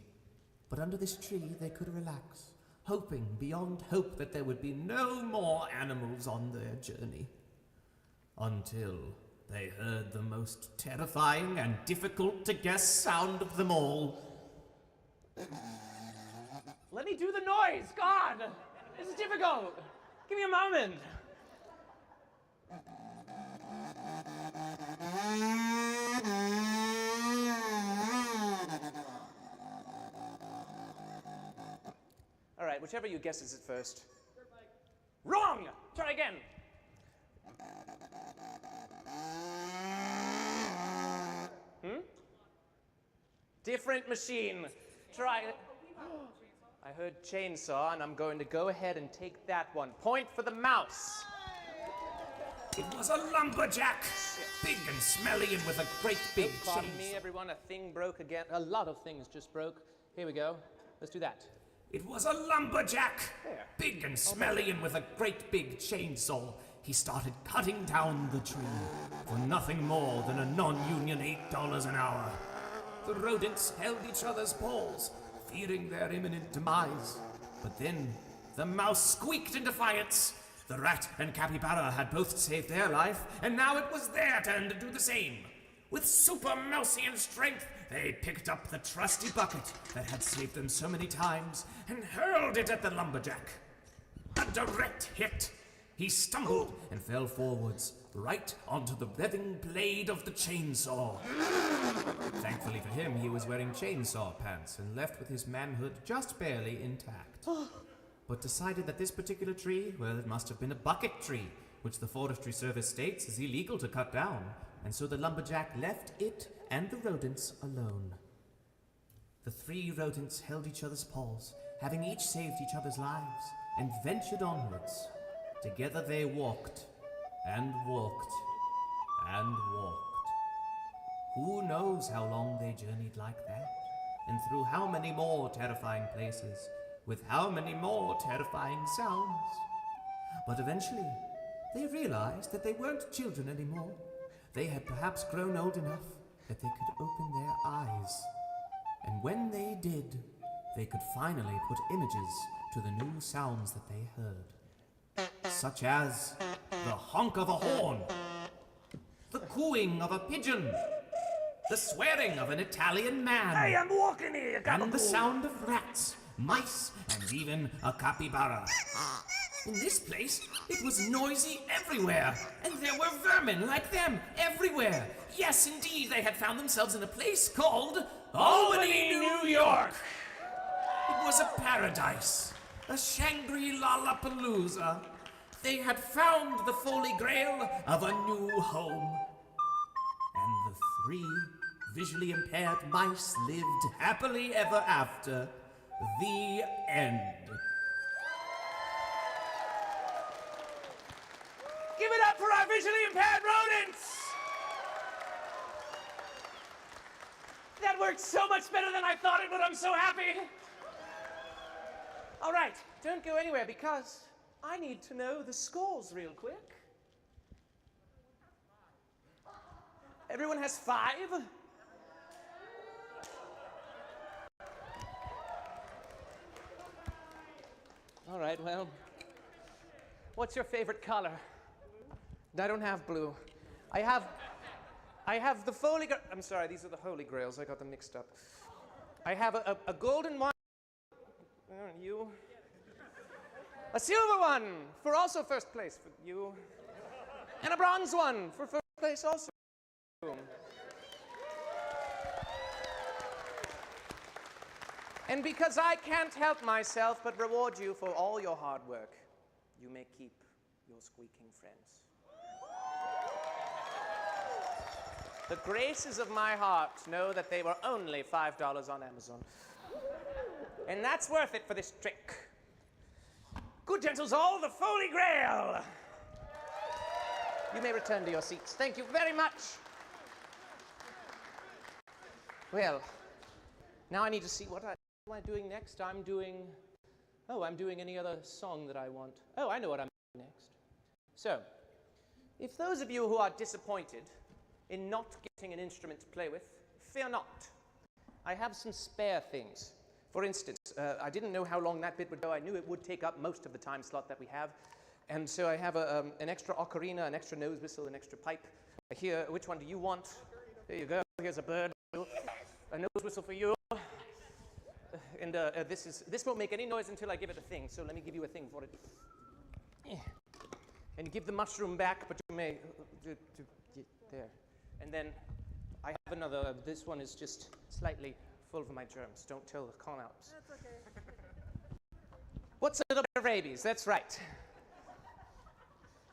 But under this tree they could relax, hoping beyond hope that there would be no more animals on their journey. Until they heard the most terrifying and difficult to guess sound of them all. Let me do the noise! God! This is difficult! Give me a moment! All right, whichever you guesses it first. Wrong! Try again. Different machine. Try it. I heard chainsaw, and I'm going to go ahead and take that one. Point for the mouse. It was a lumberjack, big and smelly and with a great big Pardon me, chainsaw. everyone. A thing broke again. A lot of things just broke. Here we go. Let's do that. It was a lumberjack, There. big and smelly and with a great big chainsaw. He started cutting down the tree for nothing more than a non-union $8 an hour. The rodents held each other's paws, fearing their imminent demise. But then the mouse squeaked in defiance. The rat and capybara had both saved their life, and now it was their turn to do the same. With super mouseian strength, they picked up the trusty bucket that had saved them so many times and hurled it at the lumberjack. A direct hit. He stumbled and fell forwards, right onto the revving blade of the chainsaw. Thankfully for him, he was wearing chainsaw pants and left with his manhood just barely intact. But decided that this particular tree, well, it must have been a bucket tree, which the Forestry Service states is illegal to cut down, and so the lumberjack left it and the rodents alone. The 3 rodents held each other's paws, having each saved each other's lives, and ventured onwards. Together they walked, and walked, and walked. Who knows how long they journeyed like that, and through how many more terrifying places, with how many more terrifying sounds. But eventually, they realized that they weren't children anymore. They had perhaps grown old enough that they could open their eyes. And when they did, they could finally put images to the new sounds that they heard. Such as the honk of a horn, the cooing of a pigeon, the swearing of an Italian man, Hey, I'm walking here, and the sound of rats, mice, and even a capybara. In this place, it was noisy everywhere, and there were vermin like them everywhere. Yes, indeed, they had found themselves in a place called Albany, New York. It was a paradise, a Shangri-La Palooza. They had found the Holy Grail of a new home. And the 3 visually impaired mice lived happily ever after. The end. Give it up for our visually impaired rodents! That worked so much better than I thought it would. I'm so happy. All right, don't go anywhere because I need to know the scores real quick. Everyone has 5? All right, well, what's your favorite color? I don't have blue. I have the Holy Grail. I'm sorry, these are the Holy Grails. I got them mixed up. I have a golden one. You? A silver one for also first place for you. And a bronze one for first place also. And because I can't help myself but reward you for all your hard work, you may keep your squeaking friends. The graces of my heart know that they were only $5 on Amazon. And that's worth it for this trick. Good gentles all, the Holy Grail! You may return to your seats. Thank you very much. Well, now I need to see what am I doing next? I'm doing any other song that I want. Oh, I know what I'm doing next. So, if those of you who are disappointed in not getting an instrument to play with, fear not. I have some spare things. For instance, I didn't know how long that bit would go. I knew it would take up most of the time slot that we have. And so I have an extra ocarina, an extra nose whistle, an extra pipe. Here, which one do you want? There you go. Here's a bird. A nose whistle for you. And this won't make any noise until I give it a thing. So let me give you a thing for it. And give the mushroom back, but you may there. And then I have another. This one is just slightly full of my germs. Don't tell the con-outs. That's okay. What's a little bit of rabies? That's right.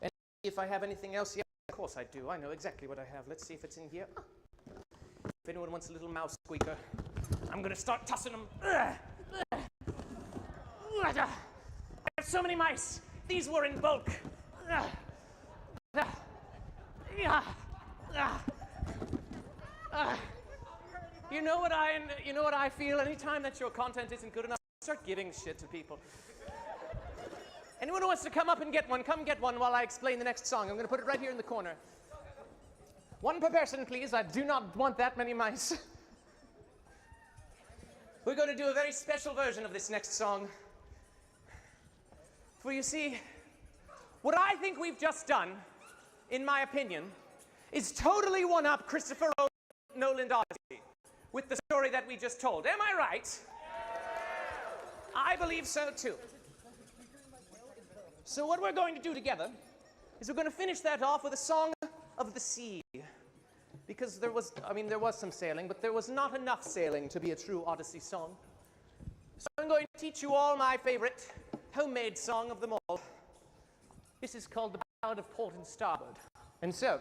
And if I have anything else, yeah, of course I do. I know exactly what I have. Let's see if it's in here. If anyone wants a little mouse squeaker, I'm going to start tossing them. I have so many mice. These were in bulk. You know what I feel anytime that your content isn't good enough? I start giving shit to people. Anyone who wants to come up and get one, come get one while I explain the next song. I'm going to put it right here in the corner. One per person, please. I do not want that many mice. We're going to do a very special version of this next song. For you see, what I think we've just done, in my opinion, is totally one-up Christopher Nolan Odyssey with the story that we just told. Am I right? I believe so too. So what we're going to do together is we're going to finish that off with a song of the sea. Because there was some sailing, but there was not enough sailing to be a true Odyssey song. So I'm going to teach you all my favorite homemade song of them all. This is called the Ballad of Port and Starboard. And so,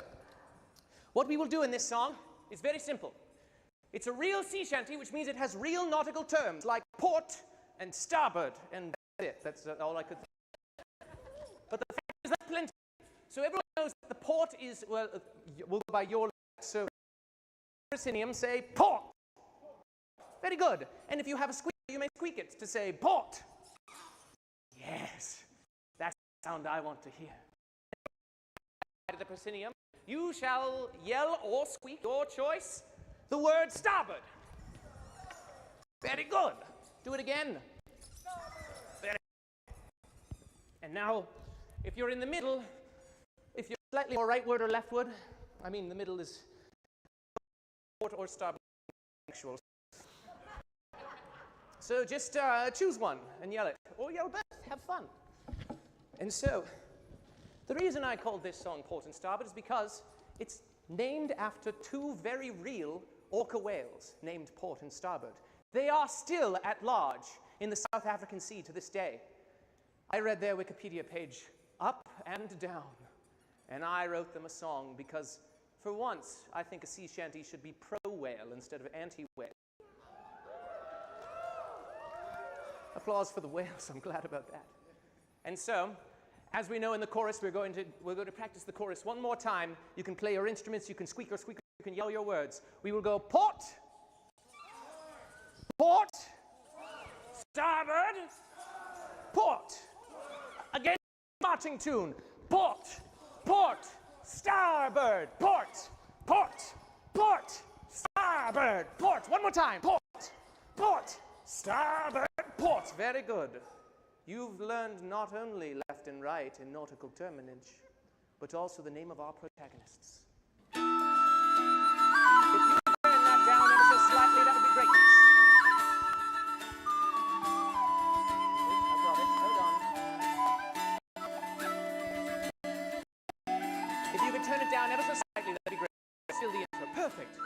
what we will do in this song is very simple. It's a real sea shanty, which means it has real nautical terms like port and starboard, and that's it. That's all I could think. But the fact is that's plenty. So everyone knows that the port is, well, we'll go by your left. So, proscenium, say port. Very good. And if you have a squeak, you may squeak it to say port. Yes, that's the sound I want to hear. At the proscenium, you shall yell or squeak, your choice, the word starboard. Very good. Do it again. Very good. And now, if you're in the middle, if you're slightly more rightward or leftward, I mean the middle is port or starboard. So just choose one and yell it, or yell both. Have fun. And so, the reason I called this song Port and Starboard is because it's named after two very real orca whales named Port and Starboard. They are still at large in the South African Sea to this day. I read their Wikipedia page up and down, and I wrote them a song because, for once, I think a sea shanty should be pro-whale instead of anti-whale. Applause for the whales. I'm glad about that. And so, as we know in the chorus, we're going to practice the chorus one more time. You can play your instruments, you can squeak or squeak, you can yell your words. We will go port, port, starboard, port. Again, marching tune. Port, port, starboard, port, port, port, starboard, port. One more time. Port, port, starboard, port. Very good. You've learned not only left and right in nautical terminage, but also the name of our protagonists. If you could turn that down ever so slightly, that would be great. I brought it. Hold on. down ever so slightly, that'd be great. Still the intro. Perfect.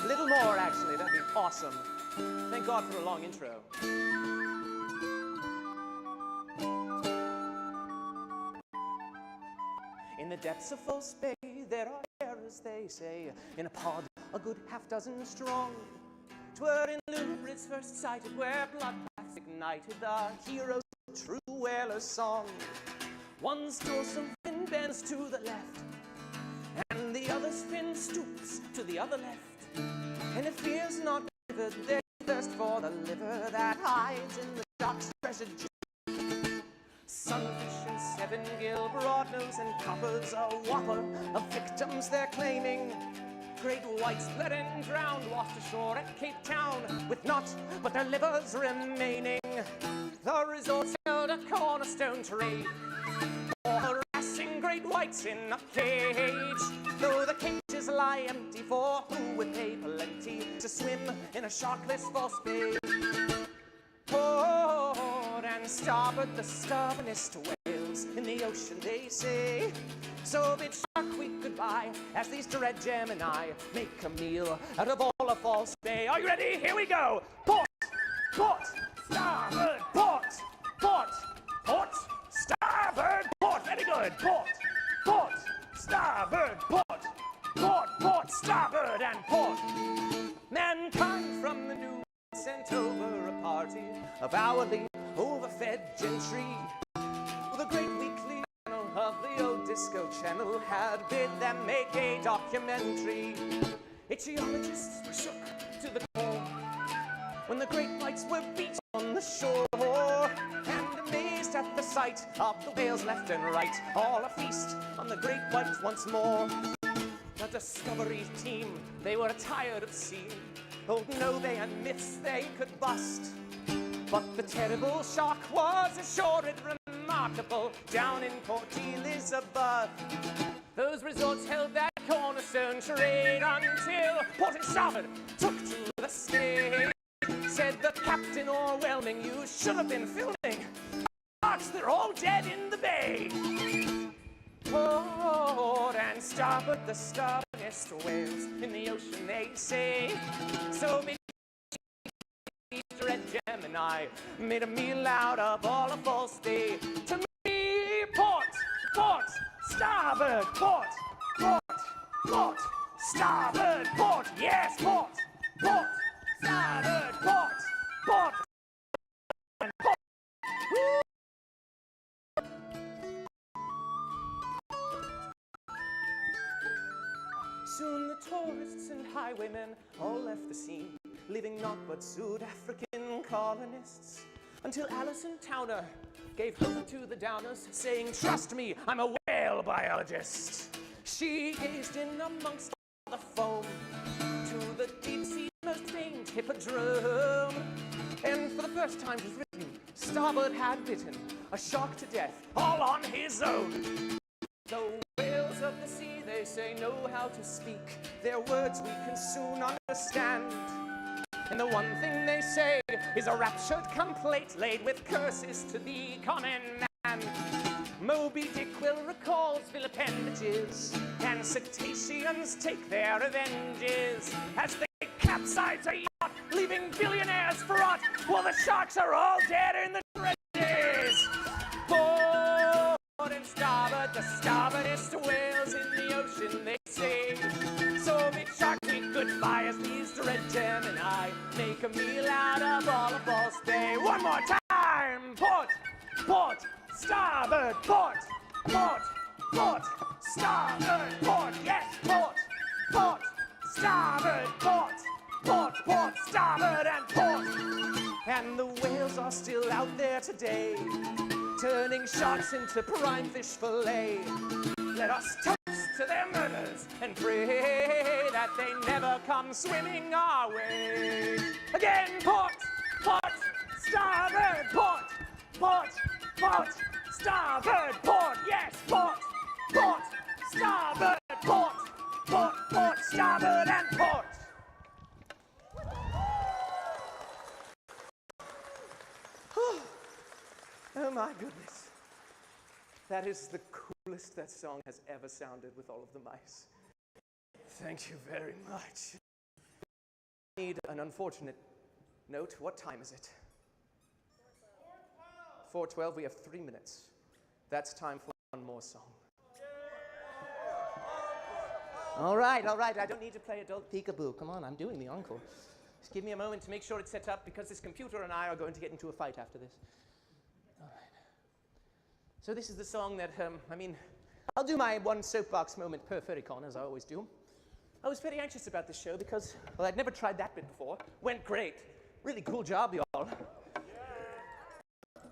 A little more, actually. That'd be awesome. Thank God for a long intro. In the depths of false bay, there are terrors, they say, in a pod a good half dozen strong. 'Twere in Lubrids first sighted, where bloodbaths ignited the hero's true whaler's song. One's dorsum fin bends to the left, and the other's fin stoops to the other left. And if fear's not delivered, there's thirst for the liver that hides in the shark's treasure juice. Sunfish and seven-gill, broadnose and coppers, a whopper of victims they're claiming. Great whites bled and drowned, washed ashore at Cape Town, with naught but their livers remaining. The resort's held a cornerstone trade for harassing great whites in a cage. Though the cages lie empty, for who would pay plenty to swim in a sharkless false bay? Port and starboard, the stubbornest whales in the ocean, they say. So bid Shark Week goodbye as these dread Gemini make a meal out of all of false bay. Are you ready? Here we go. Port, port, starboard, port, port, port, starboard, port. Very good. Port, port, starboard, port, port, port, starboard, and port. Mankind from the new sent over a party of hourly overfed gentry. The great weekly channel of the old disco channel had bid them make a documentary. Ichthyologists were shook to the core when the great whites were beat on the shore, and amazed at the sight of the whales left and right, all a feast on the great whites once more. The Discovery team, they were tired of seeing old no they and myths they could bust. But the terrible shark was assured remarkable down in Port Elizabeth. Those resorts held that cornerstone charade until Port and Starboard took to the stage. Said the captain o'erwhelming, you should have been filming. Sharks, they're all dead in the bay. Port and Starboard, the stubbornest whales in the ocean, they say. So big red Gemini made a meal out of all of false day. To me, port, port, starboard, port, port, port, starboard, port, yes, port, port, starboard, port, port, and port. Woo! Soon the tourists and highwaymen all left the scene, leaving naught but South African colonists, until Alison Towner gave hope to the downers, saying, trust me, I'm a whale biologist. She gazed in amongst all the foam to the deep sea's most famed hippodrome, and for the first time it was written, Starboard had bitten a shark to death all on his own. The whales of the sea, they say, know how to speak. Their words we can soon understand. And the one thing they say is a raptured complaint laid with curses to the common man. Moby Dick will recall his vil appendages, and cetaceans take their revenges as they capsize a yacht, leaving billionaires for rot, while the sharks are all dead in the trenches. Port and starboard, the starboardest whales in the ocean, they say. So bid Shark Week goodbye as these dread Gemini make a meal out of all of false bay. One more time! Port, port, starboard, port, port, port, starboard, port, yes, port, port, starboard, port, port, port, starboard, and port. And the whales are still out there today, turning sharks into prime fish fillet. Let us toast to their murders and pray that they never come swimming our way. Again, port, port, starboard, port, port, port, starboard, port, yes, port, port, starboard, port, port, port, starboard, and port. That is the coolest that song has ever sounded with all of the mice. Thank you very much. I need an unfortunate note. What time is it? 4:12. We have 3 minutes. That's time for one more song. All right. I don't need to play adult peekaboo. Come on, I'm doing the encore. Just give me a moment to make sure it's set up because this computer and I are going to get into a fight after this. All right. So this is the song that, I'll do my one soapbox moment per Furrycon, as I always do. I was very anxious about this show because, well, I'd never tried that bit before. Went great. Really cool job, y'all.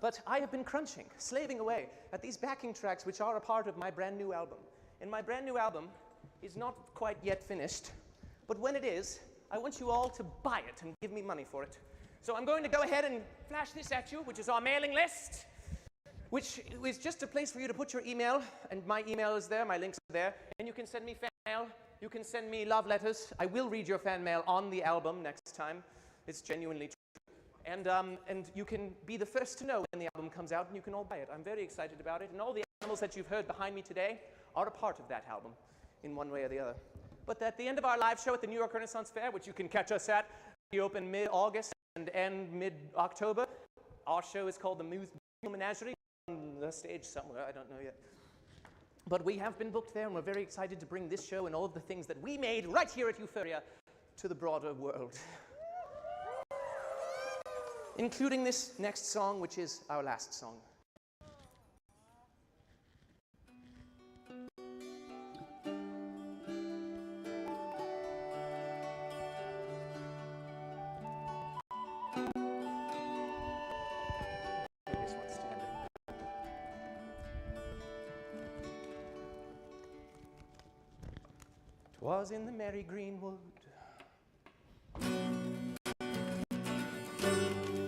But I have been crunching, slaving away at these backing tracks which are a part of my brand new album. And my brand new album is not quite yet finished, but when it is, I want you all to buy it and give me money for it. So I'm going to go ahead and flash this at you, which is our mailing list, which is just a place for you to put your email, and my email is there, my links are there, and you can send me fan mail, you can send me love letters. I will read your fan mail on the album next time. It's genuinely true. And you can be the first to know when the album comes out, and you can all buy it. I'm very excited about it, and all the animals that you've heard behind me today are a part of that album, in one way or the other. But at the end of our live show at the New York Renaissance Fair, which you can catch us at, we open mid-August and end mid-October. Our show is called the Musical Menagerie, on the stage somewhere, I don't know yet. But we have been booked there, and we're very excited to bring this show and all of the things that we made right here at Eufuria to the broader world. Including this next song, which is our last song. This one's standing. 'Twas in the merry greenwood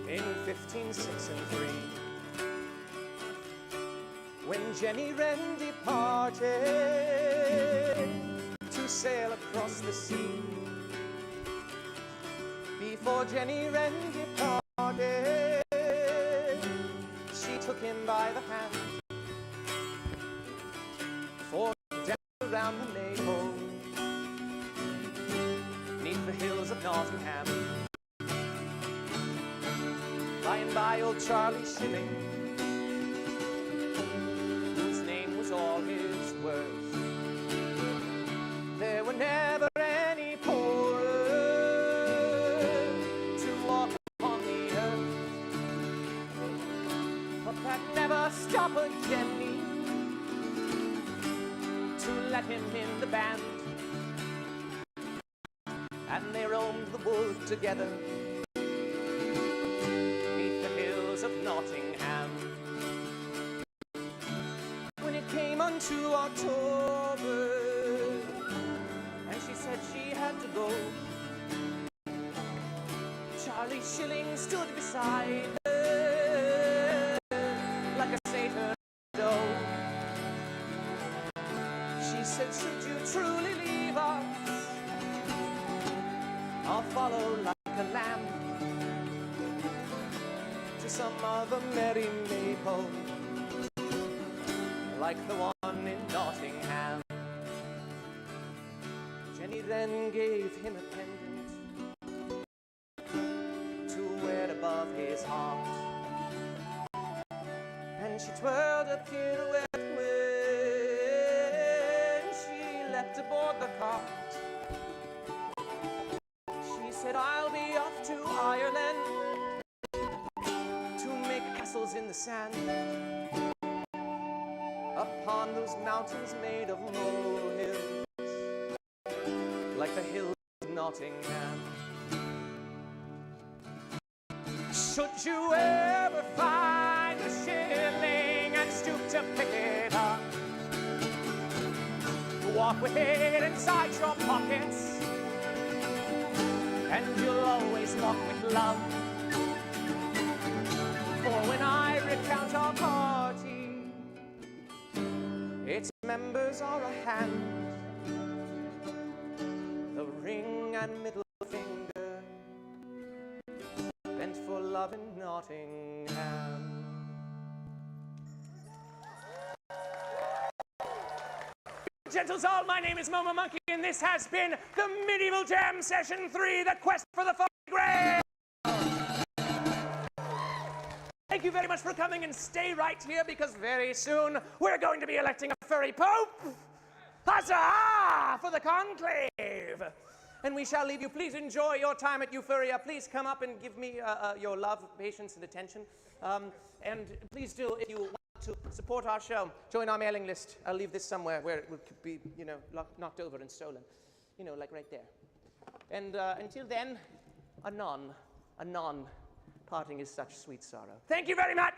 in 1563, when Jenny Wren departed to sail across the sea. Before Jenny Wren departed, she took him by the hand for down around the Maypole, 'neath the hills of Nottingham. By and by old Charlie Shilling, whose name was all his worth, there were never any poorer to walk upon the earth. But that never stopped Jenny to let him in the band, and they roamed the wood together of Nottingham. When it came unto October, and she said she had to go, Charlie Shilling stood beside her like a satyr doe. She said, should you truly leave us, I'll follow like a lamb to some other merry Maypole, like the one in Nottingham. Jenny then gave him a pendant to wear above his heart, and she twirled a pirouette when she leapt aboard the cart. She said, I'll be off to Ireland in the sand, upon those mountains made of molehills, like the hills of Nottingham. Should you ever find a shilling and stoop to pick it up, walk with it inside your pockets, and you'll always walk with love. For when I recount our party, its members are a hand, the ring and middle finger, bent for love in Nottingham. Gentles all, my name is Momo Monkey, and this has been the Medieval Jam Session 3, the quest for the Holy Grail. Thank you very much for coming, and stay right here because very soon we're going to be electing a furry pope. Huzzah for the conclave! And we shall leave you. Please enjoy your time at Eufuria. Please come up and give me your love, patience, and attention. And please do, if you want to support our show, join our mailing list. I'll leave this somewhere where it could be, knocked over and stolen. Like right there. And until then, anon, parting is such sweet sorrow. Thank you very much!